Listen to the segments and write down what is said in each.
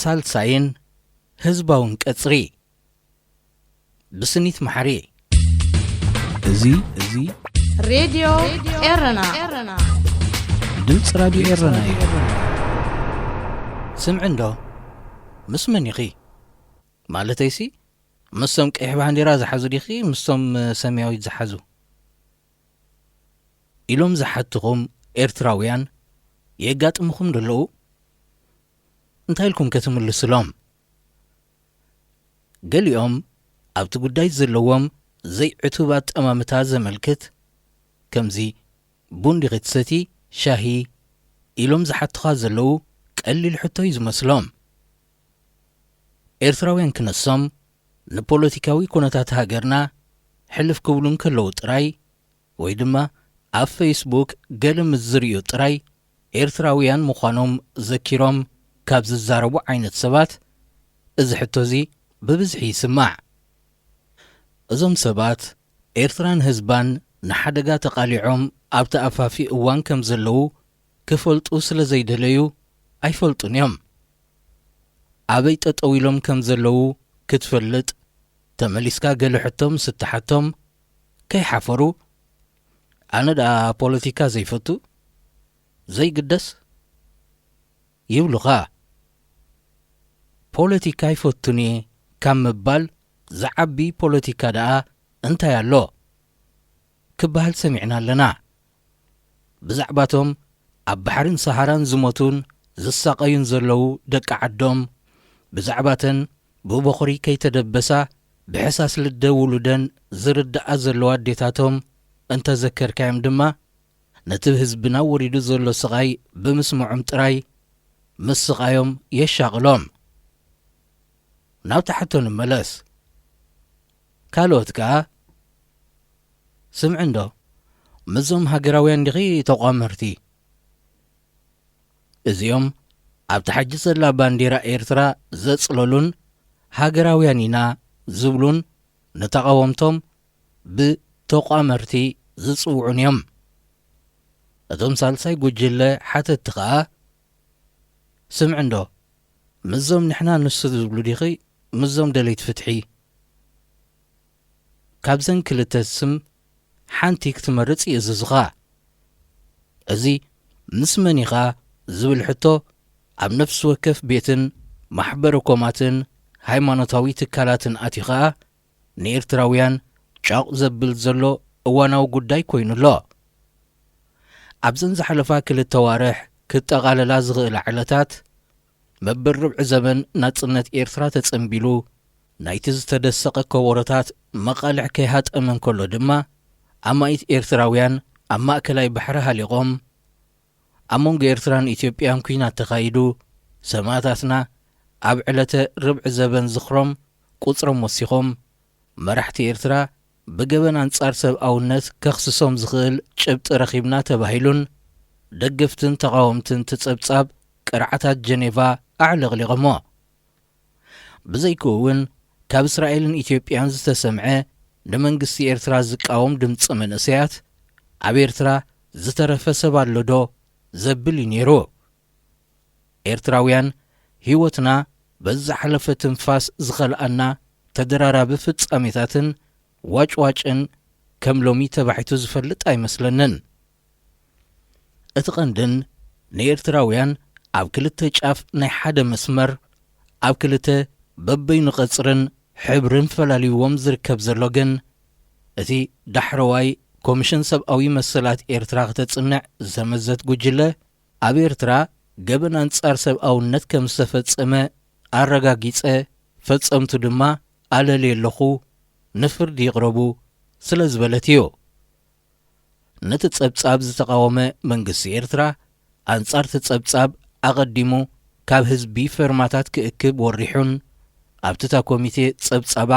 ሳልሳይን ህዝባውን ቀጽሪ ብስኒት መሐሪ እዚ ሬዲዮ ኤረና ድምፅ ራዲዮ ኤረና ስምዕንዶ ምስ መን ይኺ ማለተይሲ ምስም ቀይሕ ባንዴራ ዝሓዙ ዲኺ ምስም ሰማያዊ ዝሓዙ ኢሎም ዝሓትኹም ኤርትራውያን የጋጥምኹም ደለዉ እንታይ ኢልኩም ክትምልስሎም ገሊኦም ኣብቲ ጉዳይ ዘለዎም ዘይዕቱባት ጠማምታ ዘመልክት ከምዚ ቡንዲ ክትሰቲ ሻሂ ኢሎም ዝሓትኻ ዘለዉ ቀሊል ሕቶ እዩ ዝመስሎም ኤርትራውያን ክነሶም ንፖለቲካዊ ኩነታት ሃገርና ሕልፍ ክብሉን ከለዉ ጥራይ ወይ ድማ ኣብ ፌስቡክ ገለ ምዝርዩ ጥራይ ኤርትራውያን ምዃኖም ዘኪሮም ካብ ዝዛረቡ ዓይነት ሰባት እዚ ሕቶ እዚ ብብዝሒ ይስማዕ እዞም ሰባት ኤርትራን ህዝባን ንሓደጋ ተቃሊዖም ኣብቲ ኣፋፊ እዋን ከም ዘለዉ ክፈልጡ ስለ ዘይደለዩ ኣይፈልጡን እዮም ኣበይ ጠጠው ኢሎም ከም ዘለዉ ክትፈልጥ ተመሊስካ ገለ ሕቶም ስትሓቶም ከይሓፈሩ ኣነ ዳ ፖለቲካ ዘይፈቱ ዘይግደስ ይብሉኻ ፖለቲካ ይፈቱኒ ካብ ምባል ዝዓቢ ፖለቲካ ደኣ እንታይ ኣሎ ክበሃል ሰሚዕና ኣለና ብዛዕባቶም ኣብ ባሕርን ሰሃራን ዝሞቱን ዝሳቀዩን ዘለዉ ደቂ ዓዶም ብዛዕባተን ብበኹሪ ከይተደበሳ ብሕሳስ ልደ ውሉደን ዝርዳኣ ዘለዋ ኣዴታቶም እንተዘከርካዮም ድማ ነቲ ህዝብና ወሪዱ ዘሎ ስቃይ ብምስምዖም ጥራይ ምስ ስቃዮም የሻቕሎም ናብ ታሕቶ ንመለስ ካልኦት ከዓ ስምዕንዶ ምዞም ሃገራውያን ዲኺ ተቋመርቲ እዚኦም ኣብቲ ሓጂ ዘላ ባንዴራ ኤርትራ ዘጽለሉን ሃገራውያን ኢና ዝብሉን ንተቃወምቶም ብተቋመርቲ ዝጽውዑን እዮም እቶም ሳልሳይ ጉጅለ ሓተቲ ከዓ ስምዕንዶ ምዞም ንሕና ንሱ ዝብሉ ዲኺ ምዞም ደለይት ፍትሒ ካብዘን ክልተ ስም ሓንቲ ክትመርጽ ይእዝዝኻ እዚ ምስ መን ኢኻ ዝብል ሕቶ ኣብ ነፍሲ ወከፍ ቤትን ማሕበረ ኮማትን ሃይማኖታዊ ትካላትን ኣትዩ ኸዓ ንኤርትራውያን ጫቕ ዘብል ዘሎ እዋናዊ ጉዳይ ኮይኑሎ ኣብዘን ዝሓለፋ ክልተ ዋርሕ ክጠቓለላ ዝኽእል ዓለታት መበል ርብዒ ዘመን ናጽነት ኤርትራ ተጸንቢሉ ናይቲ ዝተደሰቐ ከበሮታት መቓልዕ ከይሃጠመን ከሎ ድማ ኣማኢት ኤርትራውያን ኣብ ማእከላይ ባሕሪ ሃሊቖም ኣብ መንጎ ኤርትራን ኢትዮጵያን ኩናት ተኻይዱ ሰማዕታትና ኣብ ዕለተ ርብዒ ዘበን ዝኽሮም ቁጽሮም ወሲኾም መራሕቲ ኤርትራ ብገበን አንጻር ሰብኣውነት ከኽስሶም ዝኽእል ጭብጢ ረኺብና ተባሂሉን ደገፍትን ተቃወምትን ትጸብጻብ ቅርዓታት ጀኔቫ ኣዕለቕሊቖሞ ብዘይክኡ እውን ካብ እስራኤልን ኢትዮጵያን ዝተሰምዐ ንመንግስቲ ኤርትራ ዝቃወም ድምፂ መንእሰያት ኣብ ኤርትራ ዝተረፈ ሰብ ኣሎ ዶ ዘብል እዩ ነይሩ ኤርትራውያን ህይወትና በዝሓለፈ ትንፋስ ዝኸልኣና ተደራራቢ ፍጻሜታትን ዋጭዋጭን ከም ሎሚ ተባሒቱ ዝፈልጥ ኣይመስለንን እቲ ቐንድን ንኤርትራውያን ኣብ ክልተ ጫፍ ናይ ሓደ መስመር ኣብ ክልተ በበይኑ ቐጽርን ሕብርን ፈላልይዎም ዝርከብ ዘሎ ግን እቲ ዳሕረዋይ ኮሚሽን ሰብኣዊ መሰላት ኤርትራ ክተጽንዕ ዘመዘት ጉጅለ ኣብ ኤርትራ ገበን አንጻር ሰብኣውነት ከም ዝተፈጸመ ኣረጋጊጸ ፈጸምቱ ድማ ኣለለ ኣለኹ ንፍርዲ ይቕረቡ ስለ ዝበለት እዩ ነቲ ጸብጻብ ዝተቃወመ መንግስቲ ኤርትራ አንጻር ትጸብጻብ ኣቐዲሙ ካብ ህዝቢ ፈርማታት ክእክብ ወሪሑን ኣብቲታ ኮሚቴ ጸብጻባ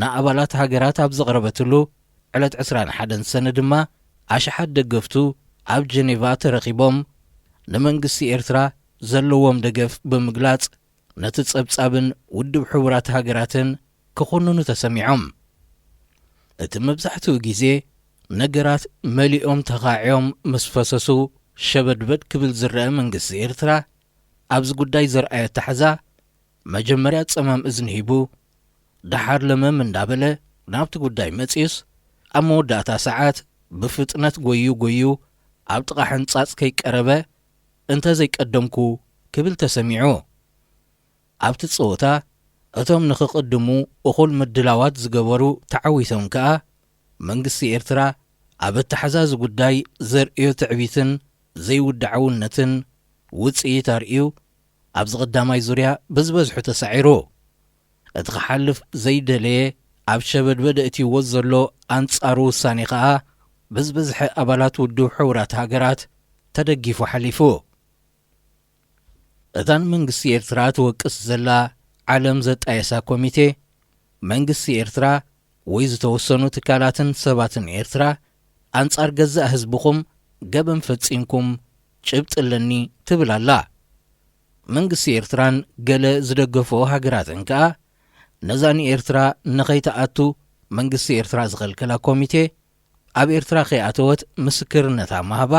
ንኣባላት ሃገራት ኣብ ዘቕረበትሉ ዕለት 21 ሰነ ድማ ኣሽሓት ደገፍቱ ኣብ ጀኔቫ ተረኺቦም ንመንግስቲ ኤርትራ ዘለዎም ደገፍ ብምግላጽ ነቲ ጸብጻብን ውድብ ሕቡራት ሃገራትን ክኾንኑ ተሰሚዖም እቲ መብዛሕትኡ ግዜ ነገራት መሊኦም ተኻዕዮም ምስ ፈሰሱ ሸበድበድ ክብል ዝረአ መንግስቲ ኤርትራ ኣብዚ ጉዳይ ዘርአየ ተሓዛ መጀመርያ ጸማም እዝኒ ሂቡ ድሓር ለመም እንዳበለ ናብቲ ጉዳይ መጺስ ኣብ መወዳእታ ሰዓት ብፍጥነት ጎዩ ኣብ ጥቓ ሕንጻጽ ከይቀረበ እንተ ዘይቀደምኩ ክብል ተሰሚዑ። ኣብቲ ጸወታ እቶም ንኽቕድሙ እኹል ምድላዋት ዝገበሩ ተዓዊቶም ከኣ መንግስቲ ኤርትራ ኣብ እተሓዛዚ ጉዳይ ዘርእዮ ትዕቢትን ዘይውዳዕውነትን ውጽኢት ኣርእዩ ኣብ ዝቕዳማይ ዙርያ ብዝበዝሑ ተሳዒሩ። እቲ ክሓልፍ ዘይደለየ ኣብ ሸበድበደ እትይዎ ዘሎ ኣንጻሩ ውሳኔ ከኣ ብዝበዝሐ ኣባላት ውድብ ሕቡራት ሃገራት ተደጊፉ ሓሊፉ። እታን መንግስቲ ኤርትራ ትወቅስ ዘላ ዓለም ዘጣየሳ ኮሚቴ መንግስቲ ኤርትራ ወይ ዝተወሰኑ ትካላትን ሰባትን ኤርትራ ኣንጻር ገዛእ ህዝብኹም ገበን ፈጺምኩም ጭብጥለኒ ትብል ኣላ። መንግስቲ ኤርትራን ገለ ዝደገፎ ሃገራትን ከኣ ነዛኒ ኤርትራ ንኸይተኣቱ መንግስቲ ኤርትራ ዝኸልከላ ኮሚቴ ኣብ ኤርትራ ኸይኣተወት ምስክርነታ ማህባ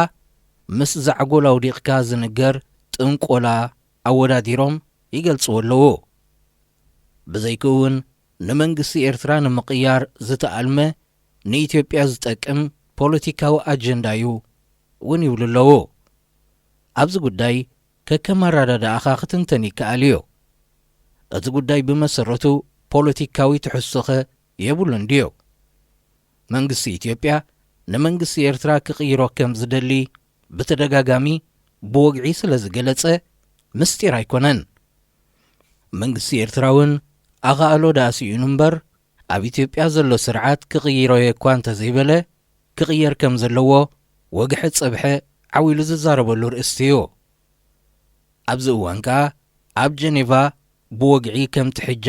ምስ ዛዕጎል ኣውዲቕካ ዝንገር ጥንቆላ ኣወዳዲሮም ይገልጽዎ ኣለዎ። ብዘይክውን ንመንግስቲ ኤርትራ ንምቕያር ዝተኣልመ ንኢትዮጵያ ዝጠቅም ፖለቲካዊ ኣጀንዳ እዩ እውን ይብሉ ኣለዎ። ኣብዚ ጉዳይ ከከም ኣረዳድኣኻ ክትንተን ይከኣል እዩ። እቲ ጉዳይ ብመሰረቱ ፖለቲካዊ ትሕዝቶኸ የብሉን ድዩ? መንግስቲ ኢትዮጵያ ንመንግስቲ ኤርትራ ክቕይሮ ከም ዝደሊ ብተደጋጋሚ ብወግዒ ስለ ዝገለጸ ምስጢር ኣይኮነን። መንግስቲ ኤርትራ እውን ኣኻእሎ ዳእሲኡን እምበር ኣብ ኢትዮጵያ ዘሎ ስርዓት ክቕይሮ እኳ እንተዘይበለ ክቕየር ከም ዘለዎ ወግሒ ጸብሐ ዓዊሉ ዝዛረበሉ ርእስቲ እዩ። ኣብዚ እዋን ከኣ ኣብ ጀኔቫ ብወግዒ ከምቲ ሕጃ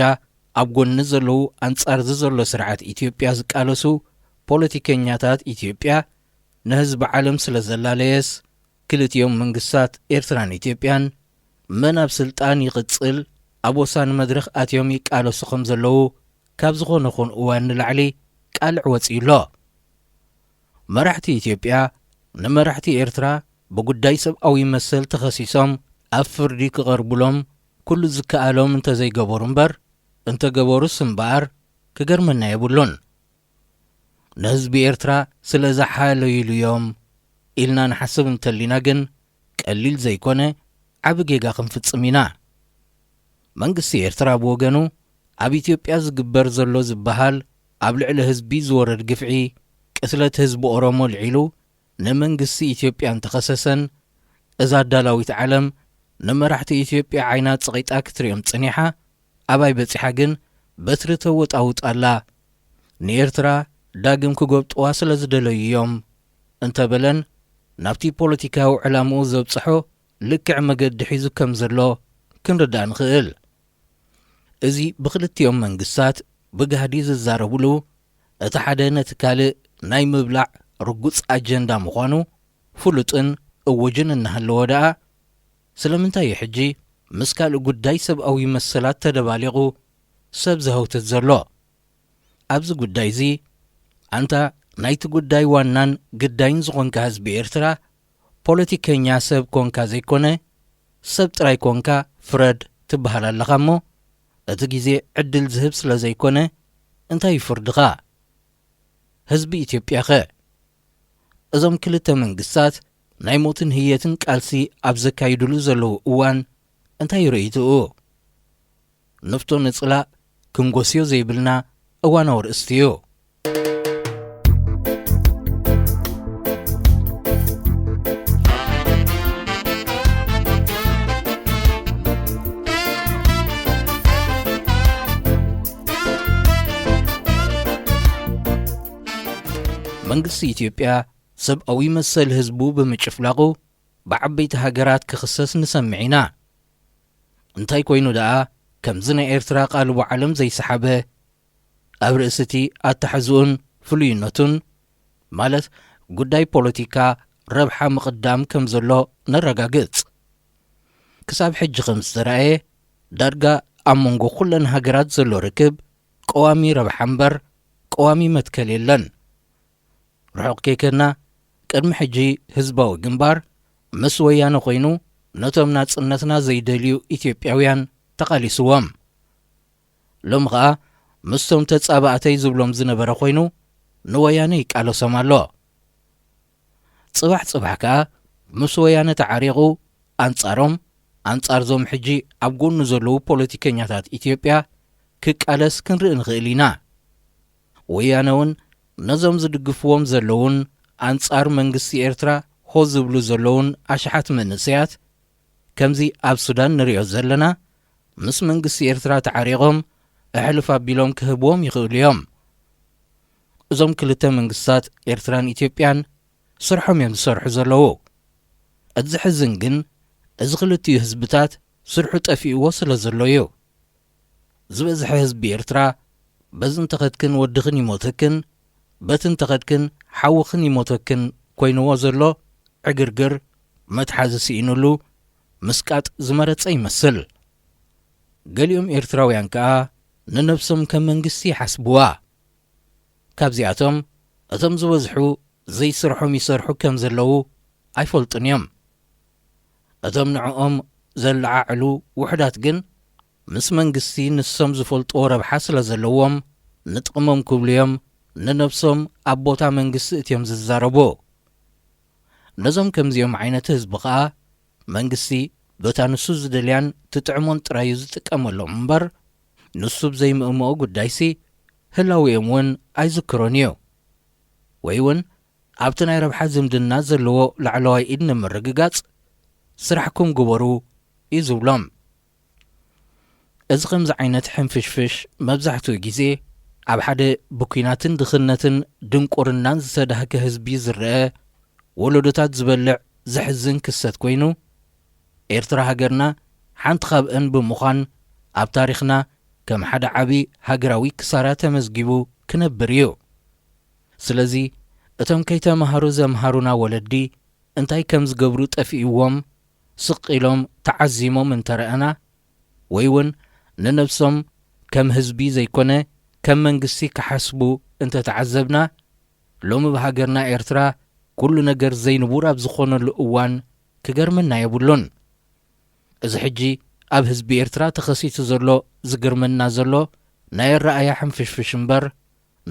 ኣብ ጎኒ ዘለዉ ኣንጻር ዘሎ ስርዓት ኢትዮጵያ ዝቃለሱ ፖለቲከኛታት ኢትዮጵያ ንህዝቢ ዓለም ስለ ዘላለየስ ክልቲኦም መንግስታት ኤርትራን ኢትዮጵያን መን ኣብ ስልጣን ይቕጽል ኣብ ወሳኒ መድረኽ ኣትዮም ይቃለሱ ከም ዘለዉ ካብ ዝኾነ ኹን እዋን ንላዕሊ ቃልዕ ወፂኡሎ። መራሕቲ ኢትዮጵያ ንመራሕቲ ኤርትራ ብጉዳይ ሰብኣዊ መሰል ተኸሲሶም ኣብ ፍርዲ ክቐርብሎም ኩሉ ዝከኣሎም እንተዘይገበሩ እምበር እንተገበሩስ እምበኣር ክገርመና የብሉን። ንህዝቢ ኤርትራ ስለ ዝሓለይሉ እዮም ኢልና ንሓስብ እንተሊና ግን ቀሊል ዘይኮነ ዓብ ጌጋ ክንፍጽም ኢና። መንግስቲ ኤርትራ ብወገኑ ኣብ ኢትዮጵያ ዝግበር ዘሎ ዝበሃል ኣብ ልዕሊ ህዝቢ ዝወረድ ግፍዒ ቅትለት ህዝቢ ኦሮሞ ልዒሉ ንመንግስቲ ኢትዮጵያ እንተኸሰሰን እዛ ዳላዊት ዓለም ንመራሕቲ ኢትዮጵያ ዓይና ጽቒጣ ክትሪኦም ጽኒሓ ኣባይ በጺሓ ግን በትሪ ተወጣውጣላ ንኤርትራ ዳግም ክጐብጥዋ ስለ ዝደለዩ እዮም እንተበለን ናብቲ ፖለቲካዊ ዕላምኡ ዘብጽሖ ልክዕ መገዲ ሒዙ ከም ዘሎ ክንርዳእ ንኽእል። እዚ ብኽልቲኦም መንግስታት ብጋህዲ ዝዛረብሉ እቲ ሓደ ነቲ ካልእ ናይ ምብላዕ ርጉጽ ኣጀንዳ ምዃኑ ፍሉጥን እውጅን እናሃለዎ ደኣ ስለምንታይ ሕጂ ምስ ካልእ ጉዳይ ሰብኣዊ መሰላት ተደባሊቑ ሰብ ዝህውትት ዘሎ? ኣብዚ ጉዳይ እዚ ኣንታ ናይቲ ጉዳይ ዋናን ግዳይን ዝኾንካ ህዝቢ ኤርትራ ፖለቲከኛ ሰብ ኮንካ ዘይኮነ ሰብ ጥራይ ኮንካ ፍረድ ትበሃል ኣለኻ እሞ እቲ ግዜ ዕድል ዝህብ ስለ ዘይኮነ እንታይ ይፍርድኻ? ህዝቢ ኢትዮጵያ ኸ እዞም ክልተ መንግስታት ናይ ሞትን ህየትን ቃልሲ ኣብ ዘካይድሉ ዘለዉ እዋን እንታይ ይርእይትኡ? ንፍቶ ንጽላእ ክንጐስዮ ዘይብልና እዋናዊ ርእስቲ እዩ። መንግስቲ ኢትዮጵያ ሰብኣዊ መሰል ህዝቡ ብምጭፍላቑ ብዓበይቲ ሃገራት ክኽሰስ ንሰምዕ ኢና። እንታይ ኮይኑ ደኣ ከምዚ ናይ ኤርትራ ቃልቡ ዓለም ዘይሰሓበ ኣብ ርእስቲ ኣተሓዝኡን ፍሉይነቱን ማለት ጉዳይ ፖለቲካ ረብሓ ምቕዳም ከም ዘሎ ነረጋግጽ። ክሳብ ሕጂ ከም ዝተረኣየ ዳርጋ ኣብ መንጎ ኩለን ሃገራት ዘሎ ርክብ ቀዋሚ ረብሓ እምበር ቀዋሚ መትከል የለን። ርሑቕ ከይከድና ቅድሚ ሕጂ ህዝባዊ ግንባር ምስ ወያነ ኮይኑ ነቶም ናጽነትና ዘይደልዩ ኢትዮጵያውያን ተቃሊስዎም ሎም ኸኣ ምስቶም ተጻባእተይ ዝብሎም ዝነበረ ኮይኑ ንወያነ ይቃለሶም ኣሎ ጽባሕ ከዓ ምስ ወያነ ተዓሪቑ ኣንጻር ዞም ሕጂ ኣብ ጎኑ ዘለዉ ፖለቲከኛታት ኢትዮጵያ ክቃለስ ክንርኢ ንኽእል ኢና ወያነ እውን ነዞም ዝድግፍዎም ዘለውን ኣንጻር መንግስቲ ኤርትራ ሆ ዝብሉ ዘለውን ኣሽሓት መንእሰያት ከምዚ ኣብ ሱዳን ንሪኦ ዘለና ምስ መንግስቲ ኤርትራ ተዓሪቖም ኣሕልፍ ኣቢሎም ክህብዎም ይኽእሉ እዮም እዞም ክልተ መንግስታት ኤርትራን ኢትዮጵያን ስርሖም እዮም ዝሰርሑ ዘለዉ እቲ ዝሕዝን ግን እዚ ክልቲኡ ህዝብታት ስርሑ ጠፊእዎ ስለ ዘሎ እዩ ዝበዝሐ ህዝቢ ኤርትራ በዝን ተኸድክን ወድኽን ይሞተክን በትን ተኸድክን ሓውኽን ይሞተክን ኮይንዎ ዘሎ ዕግርግር መትሓዚ ስኢኑሉ ምስቃጥ ዝመረጸ ይመስል ገሊኦም ኤርትራውያን ከዓ ንነብሶም ከም መንግስቲ ይሓስብዋ ካብዚኣቶም እቶም ዝበዝሑ ዘይስርሖም ይሰርሑ ከም ዘለዉ ኣይፈልጡን እዮም እቶም ንዕኦም ዘለዓዕሉ ውሕዳት ግን ምስ መንግስቲ ንሶም ዝፈልጥዎ ረብሓ ስለ ዘለዎም ንጥቕሞም ክብሉ እዮም ንነብሶም ኣብ ቦታ መንግስቲ እትዮም ዝዛረቡ ነዞም ከምዚኦም ዓይነት ህዝቢ ከዓ መንግስቲ በታ ንሱ ዝደልያን ትጥዕሞን ጥራዩ ዝጥቀመሎም እምበር ንሱ ብዘይምእምኦ ጉዳይሲ ህላዊኦም እውን ኣይዝክሮን እዩ ወይ እውን ኣብቲ ናይ ረብሓ ዝምድና ዘለዎ ላዕለዋይ ኢድ ንምርግጋጽ ስራሕኩም ግበሩ እዩ ዝብሎም እዚ ከምዚ ዓይነት ሕንፍሽፍሽ መብዛሕትኡ ግዜ ኣብ ሓደ ብኲናትን ድኽነትን ድንቁርናን ዝተዳህከ ህዝቢ ዝርአ ወለዶታት ዝበልዕ ዘሕዝን ክሰት ኮይኑ ኤርትራ ሃገርና ሓንቲ ካብአን ብምዃን ኣብ ታሪኽና ከም ሓደ ዓብዪ ሃገራዊ ክሳራ ተመዝጊቡ ክነብር እዩ ስለዚ እቶም ከይተምሃሩ ዘምሃሩና ወለዲ እንታይ ከም ዝገብሩ ጠፊእዎም ስቕ ኢሎም ተዓዚሞም እንተረአና ወይ እውን ንነብሶም ከም ህዝቢ ዘይኮነ ከም መንግስቲ ክሓስቡ እንተተዓዘብና ሎሚ ብሃገርና ኤርትራ ኩሉ ነገር ዘይንቡር ኣብ ዝኾነሉ እዋን ክገርመና የብሉን እዚ ሕጂ ኣብ ህዝቢ ኤርትራ ተኸሲቱ ዘሎ ዝግርመና ዘሎ ናይ ረኣያ ሕንፍሽፍሽ እምበር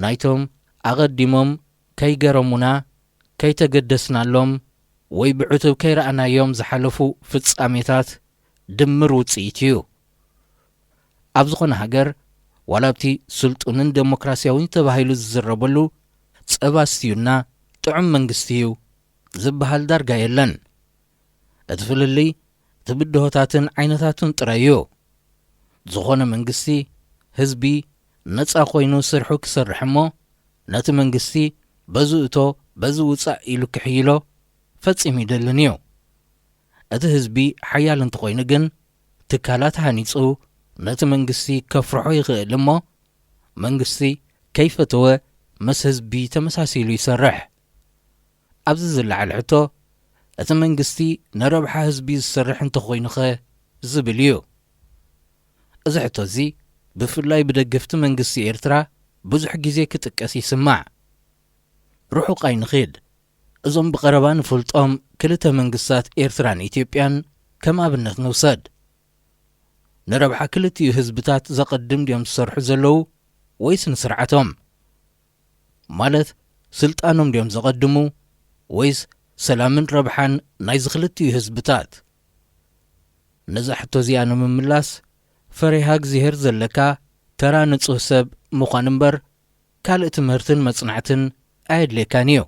ናይቶም ኣቐዲሞም ከይገረሙና ከይተገደስናሎም ወይ ብዕቱብ ከይረኣናዮም ዝሓለፉ ፍጻሜታት ድምር ውፅኢት እዩ ኣብ ዝኾነ ሃገር ዋላብቲ ስልጡንን ዴሞክራሲያውን ተባሂሉ ዝዝረበሉ ጸባስትዩና ጥዑም መንግስቲ እዩ ዝበሃል ዳርጋ የለን እቲ ፍልልይ ትብድሆታትን ዓይነታትን ጥራይ እዩ ዝኾነ መንግስቲ ህዝቢ ነፃ ኮይኑ ስርሑ ክሰርሕ እሞ ነቲ መንግስቲ በዚ እቶ በዚ ውፃእ ኢሉ ክሕይሎ ፈጺሙ ይደልን እዩ እቲ ህዝቢ ሓያል እንተኾይኑ ግን ትካላት ሃኒፁ ነቲ መንግስቲ ከፍርሖ ይኽእል እሞ መንግስቲ ከይፈተወ መስ ህዝቢ ተመሳሲሉ ይሰርሕ ኣብዚ ዝለዓል ሕቶ እቲ መንግስቲ ነረብሓ ህዝቢ ዝሰርሕ እንተኾይኑኸ ዝብል እዩ እዚ ሕቶ እዚ ብፍላይ ብደገፍቲ መንግስቲ ኤርትራ ብዙሕ ግዜ ክጥቀስ ይስማዕ ርሑቕ ኣይንኸይድ እዞም ብቐረባ ንፈልጦም ክልተ መንግስታት ኤርትራን ኢትዮጵያን ከም ኣብነት ንውሰድ ንረብሓ ክልቲኡ ህዝብታት ዘቐድም ድዮም ዝሰርሑ ዘለዉ ወይስ ንስርዓቶም ማለት ስልጣኖም ድዮም ዘቐድሙ ወይስ ሰላምን ረብሓን ናይ ዝኽልቲኡ ህዝብታት ነዚ ሕቶ እዚኣ ንምምላስ ፈሪሃ እግዚኣብሔር ዘለካ ተራ ንጹህ ሰብ ምዃን እምበር ካልእ ትምህርትን መጽናዕትን ኣየድልየካን እዩ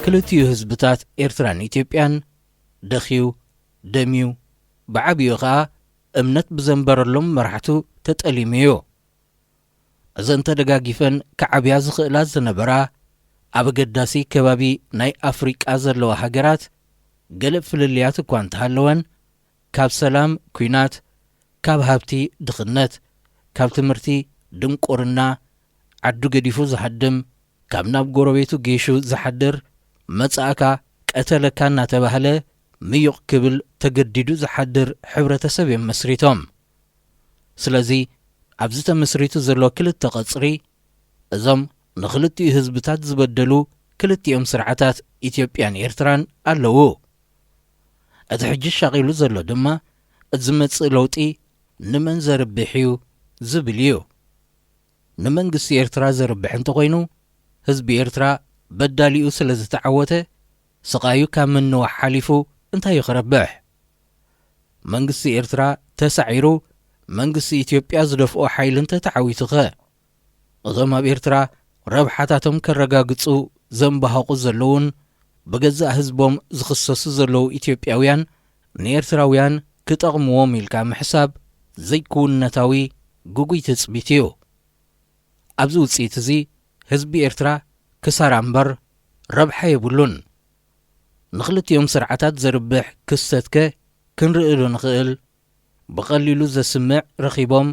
ክልቲኡ ህዝብታት ኤርትራን ኢትዮጵያን ደኺዩ ደምዩ ብዓብዩ ኸዓ እምነት ብዘንበረሎም መራሕቱ ተጠሊሙ እዩ እዘን ተደጋጊፈን ከዓብያ ዝኽእላት ዝነበራ ኣብ ኣገዳሲ ከባቢ ናይ ኣፍሪቃ ዘለዋ ሃገራት ገለ ፍልልያት እኳ እንተሃለወን ካብ ሰላም ኩናት ካብ ሃብቲ ድኽነት ካብ ትምህርቲ ድንቁርና ዓዱ ገዲፉ ዝሃድም ካብ ናብ ጎረቤቱ ጌሹ ዝሓድር መጻእካ ቀተለካ እናተባህለ ምዩቕ ክብል ተገዲዱ ዝሓድር ሕብረተሰብ እዮም መስሪቶም ስለዚ ኣብዚ ተመስሪቱ ዘሎ ክልተ ቐጽሪ እዞም ንኽልቲኡ ህዝብታት ዝበደሉ ክልቲኦም ስርዓታት ኢትዮጵያን ኤርትራን ኣለዉ እቲ ሕጂ ሻቒሉ ዘሎ ድማ ዝመጽእ ለውጢ ንመን ዘርብሕ እዩ ዝብል እዩ ንመንግስቲ ኤርትራ ዘርብሕ እንተኾይኑ ህዝቢ ኤርትራ በዳሊኡ ስለ ዝተዓወተ ስቓዩ ካብ ምንዋሕ ሓሊፉ እንታይ ይኽረብሕ መንግስቲ ኤርትራ ተሳዒሩ መንግስቲ ኢትዮጵያ ዝደፍኦ ሓይሊ እንተተዓዊቱ ኸ እዞም ኣብ ኤርትራ ረብሓታቶም ከረጋግጹ ዘንባሃቑ ዘለውን ብገዛእ ህዝቦም ዝኽሰሱ ዘለዉ ኢትዮጵያውያን ንኤርትራውያን ክጠቕምዎም ኢልካ ምሕሳብ ዘይክውነታዊ ጉጉይ ትጽቢት እዩ ኣብዚ ውፅኢት እዚ ህዝቢ ኤርትራ ክሳራ እምበር ረብሓ የብሉን ንኽልቲኦም ስርዓታት ዘርብሕ ክስተትከ ክንርእሉ ንኽእል ብቐሊሉ ዘስምዕ ረኺቦም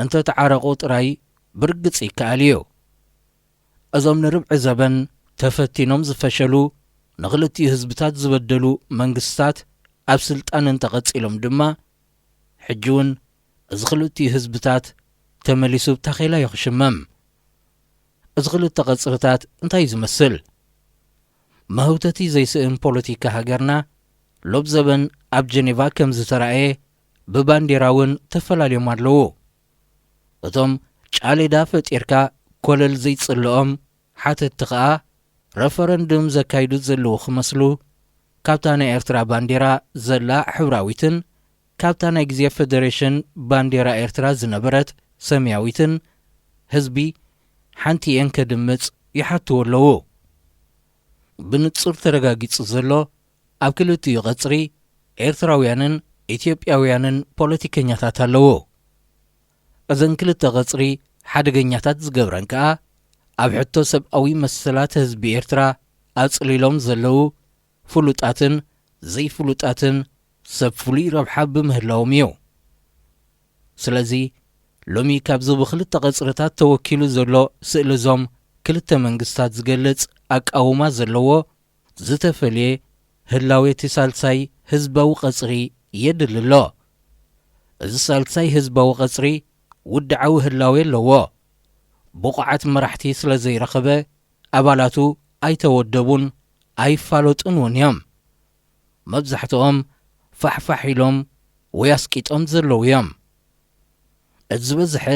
እንተተዓረቑ ጥራይ ብርግጽ ይከኣል እዩ እዞም ንርብዒ ዘበን ተፈቲኖም ዝፈሸሉ ንኽልቲኡ ህዝብታት ዝበደሉ መንግስትታት ኣብ ስልጣን እንተቐጺሎም ድማ ሕጂ እውን እዚ ክልቲኡ ህዝብታት ተመሊሱ ብታኺላ ይኽሽመም እዚ ክልተ ቐጽርታት እንታይ ዝመስል መህውተቲ ዘይስእን ፖለቲካ ሃገርና ሎብ ዘበን ኣብ ጀኔቫ ከም ዝተረኣየ ብባንዴራ እውን ተፈላለዮም ኣለዉ እቶም ጫሌዳ ፈጢርካ ኮለል ዘይጽልኦም ሓተቲ ኸዓ ረፈረንድም ዘካይዱ ዘለዉ ክመስሉ ካብታ ናይ ኤርትራ ባንዴራ ዘላ ሕብራዊትን ካብታ ናይ ግዜ ፌደሬሽን ባንዴራ ኤርትራ ዝነበረት ሰማያዊትን ህዝቢ ሓንቲ እየን ከድምጽ ይሓትዉ ኣለዉ ብንጹር ተረጋጊጹ ዘሎ ኣብ ክልቲኡ ቐጽሪ ኤርትራውያንን ኢትዮጵያውያንን ፖለቲከኛታት ኣለዉ እዘን ክልተ ቐጽሪ ሓደገኛታት ዝገብረን ከኣ ኣብ ሕቶ ሰብኣዊ መሰላት ህዝቢ ኤርትራ ኣጽሊሎም ዘለዉ ፍሉጣትን ዘይፍሉጣትን ሰብ ፍሉይ ረብሓ ብምህላዎም እዩ ስለዚ ሎሚ ካብዚ ብክልተ ቐጽርታት ተወኪሉ ዘሎ ስእሊ እዞም ክልተ መንግስታት ዝገልጽ ኣቃውማ ዘለዎ ዝተፈልየ ህላዌቲ ሳልሳይ ህዝባዊ ቐጽሪ የድል ኣሎ እዚ ሳልሳይ ህዝባዊ ቐጽሪ ውድዓዊ ህላዌ ኣለዎ ብቑዓት መራሕቲ ስለ ዘይረኸበ ኣባላቱ ኣይተወደቡን ኣይፋለጡን እውን እዮም መብዛሕትኦም ፋሕፋሕ ኢሎም ወይ ኣስቂጦም ዘለዉ እዮም እቲ ዝበዝሐ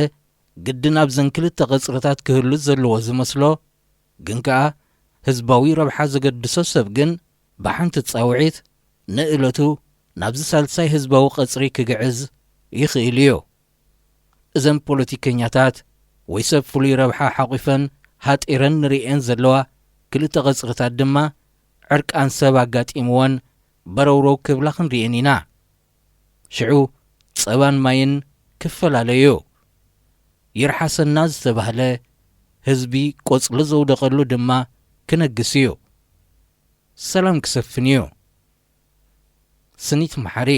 ግድን ኣብዘን ክልተ ቐጽርታት ክህሉ ዘለዎ ዝመስሎ ግን ከኣ ህዝባዊ ረብሓ ዘገድሶ ሰብ ግን ብሓንቲ ጻውዒት ንእለቱ ናብዚ ሳልሳይ ህዝባዊ ቐጽሪ ክግዕዝ ይኽእል እዩ እዘን ፖለቲከኛታት ወይ ሰብ ፍሉይ ረብሓ ሓቒፈን ሃጢረን ንሪአን ዘለዋ ክልተ ቐጽርታት ድማ ዕርቃን ሰብ ኣጋጢምዎን በረውሮው ክብላ ክንሪአን ኢና ሽዑ ጸባን ማይን ክፈላለዩ ይርሓሰና ዝተባህለ ህዝቢ ቈጽሊ ዘውደቐሉ ድማ ክነግስ እዩ ሰላም ክሰፍን እዩ ስኒት መሓሪ